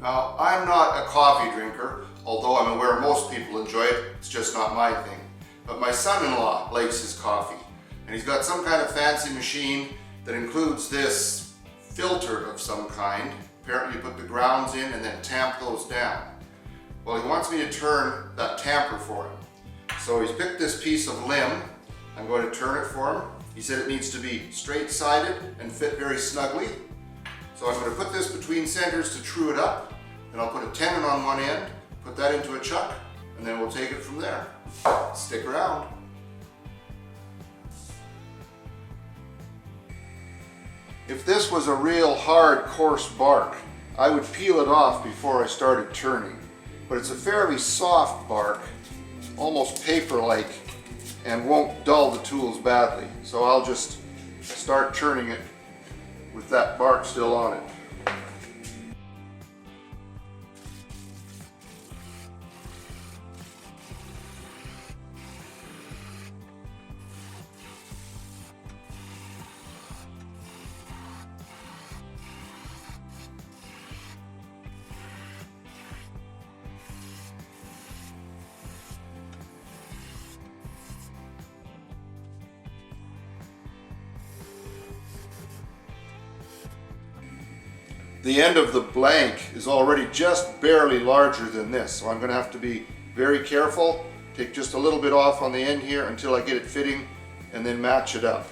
Now, I'm not a coffee drinker, although I'm aware most people enjoy it. It's just not my thing. But my son-in-law likes his coffee, and he's got some kind of fancy machine that includes this filter of some kind. Apparently you put the grounds in and then tamp those down. Well, he wants me to turn that tamper for him. So he's picked this piece of limb. I'm going to turn it for him. He said it needs to be straight-sided and fit very snugly. So I'm going to put this between centers to true it up, and I'll put a tenon on one end, put that into a chuck, and then we'll take it from there. Stick around. If this was a real hard, coarse bark, I would peel it off before I started turning. But it's a fairly soft bark, almost paper-like, and won't dull the tools badly. So I'll just start turning it with that bark still on it. The end of the blank is already just barely larger than this, so I'm going to have to be very careful. Take just a little bit off on the end here until I get it fitting, and then match it up.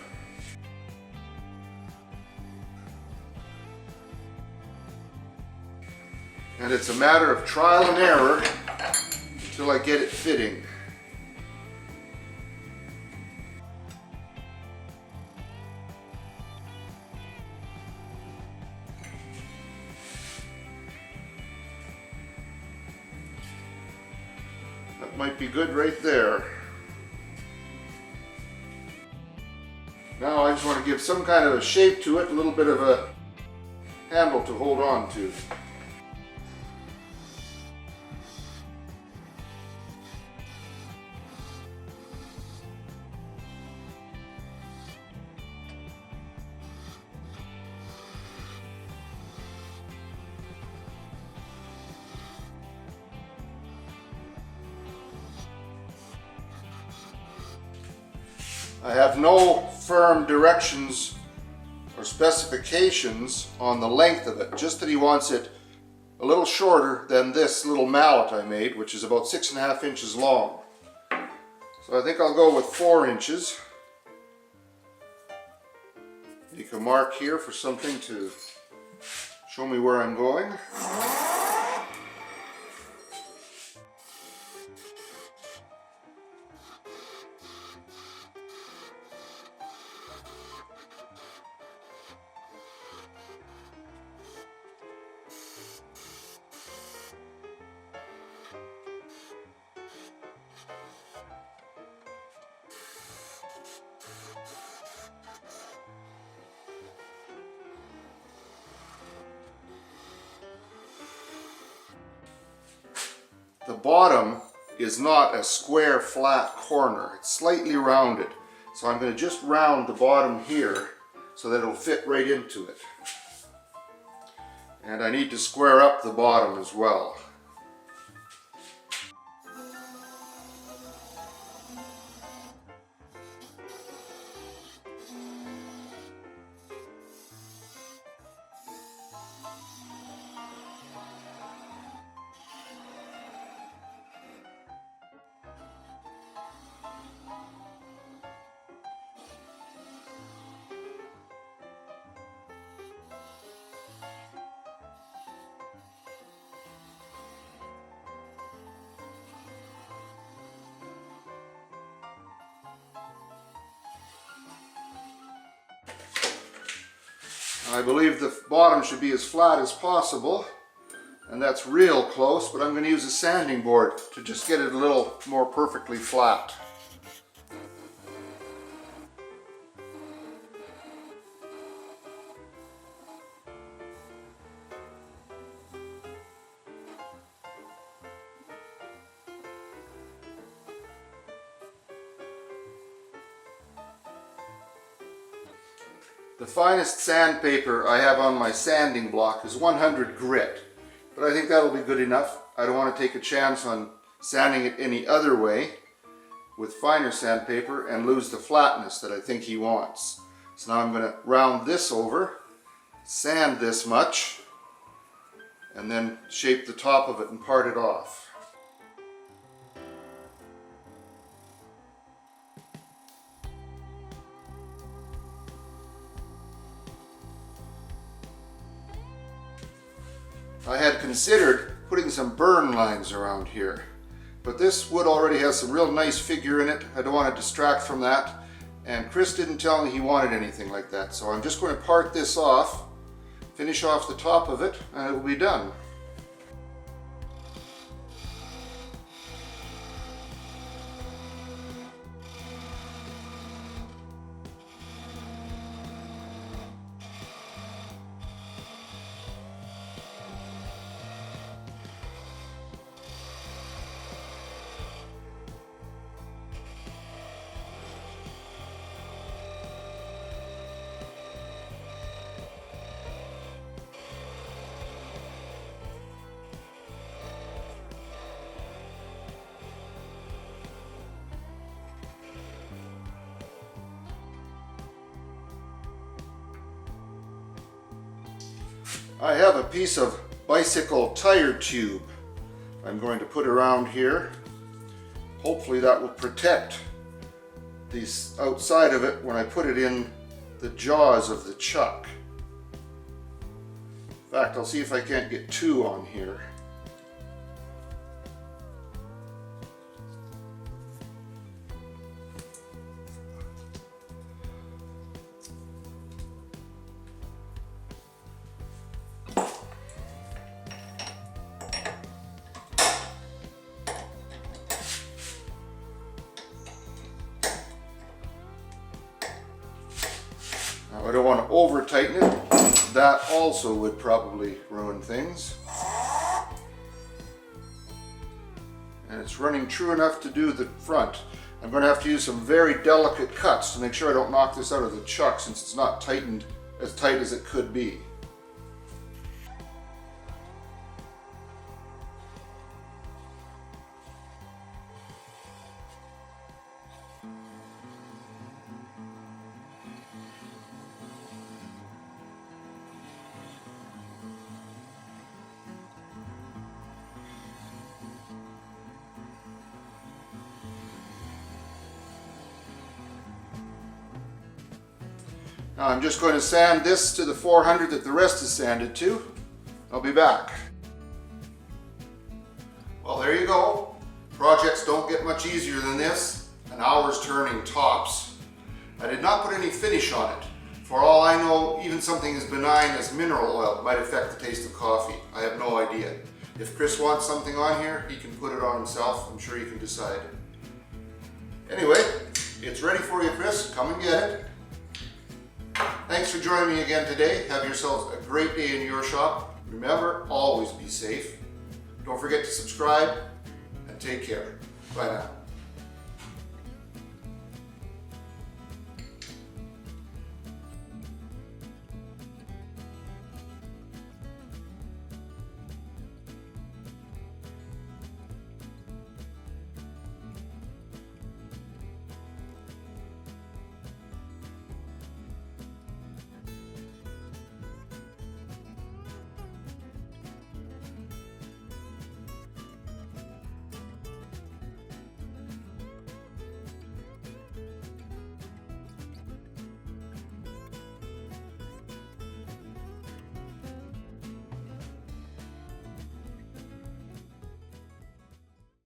And it's a matter of trial and error until I get it fitting. That might be good right there. Now I just want to give some kind of a shape to it, a little bit of a handle to hold on to. I have no firm directions or specifications on the length of it, just that he wants it a little shorter than this little mallet I made, which is about 6.5 inches long. So I think I'll go with 4 inches. Make a mark here for something to show me where I'm going. The bottom is not a square flat corner, it's slightly rounded. So I'm going to just round the bottom here so that it'll fit right into it. And I need to square up the bottom as well. I believe the bottom should be as flat as possible, and that's real close, but I'm going to use a sanding board to just get it a little more perfectly flat. The finest sandpaper I have on my sanding block is 100 grit, but I think that'll be good enough. I don't want to take a chance on sanding it any other way with finer sandpaper and lose the flatness that I think he wants. So now I'm going to round this over, sand this much, and then shape the top of it and part it off. I had considered putting some burn lines around here, but this wood already has some real nice figure in it. I don't want to distract from that, and Chris didn't tell me he wanted anything like that, so I'm just going to part this off, finish off the top of it, and it will be done. I have a piece of bicycle tire tube I'm going to put around here. Hopefully that will protect the outside of it when I put it in the jaws of the chuck. In fact, I'll see if I can't get two on here. Now, I don't want to over tighten it. That also would probably ruin things. And it's running true enough to do the front. I'm going to have to use some very delicate cuts to make sure I don't knock this out of the chuck, since it's not tightened as tight as it could be. Now I'm just going to sand this to the 400 that the rest is sanded to. I'll be back. Well, there you go. Projects don't get much easier than this. An hour's turning tops. I did not put any finish on it. For all I know, even something as benign as mineral oil might affect the taste of coffee. I have no idea. If Chris wants something on here, he can put it on himself. I'm sure he can decide. Anyway, it's ready for you, Chris. Come and get it. Thanks for joining me again today. Have yourselves a great day in your shop. Remember, always be safe. Don't forget to subscribe and take care. Bye now.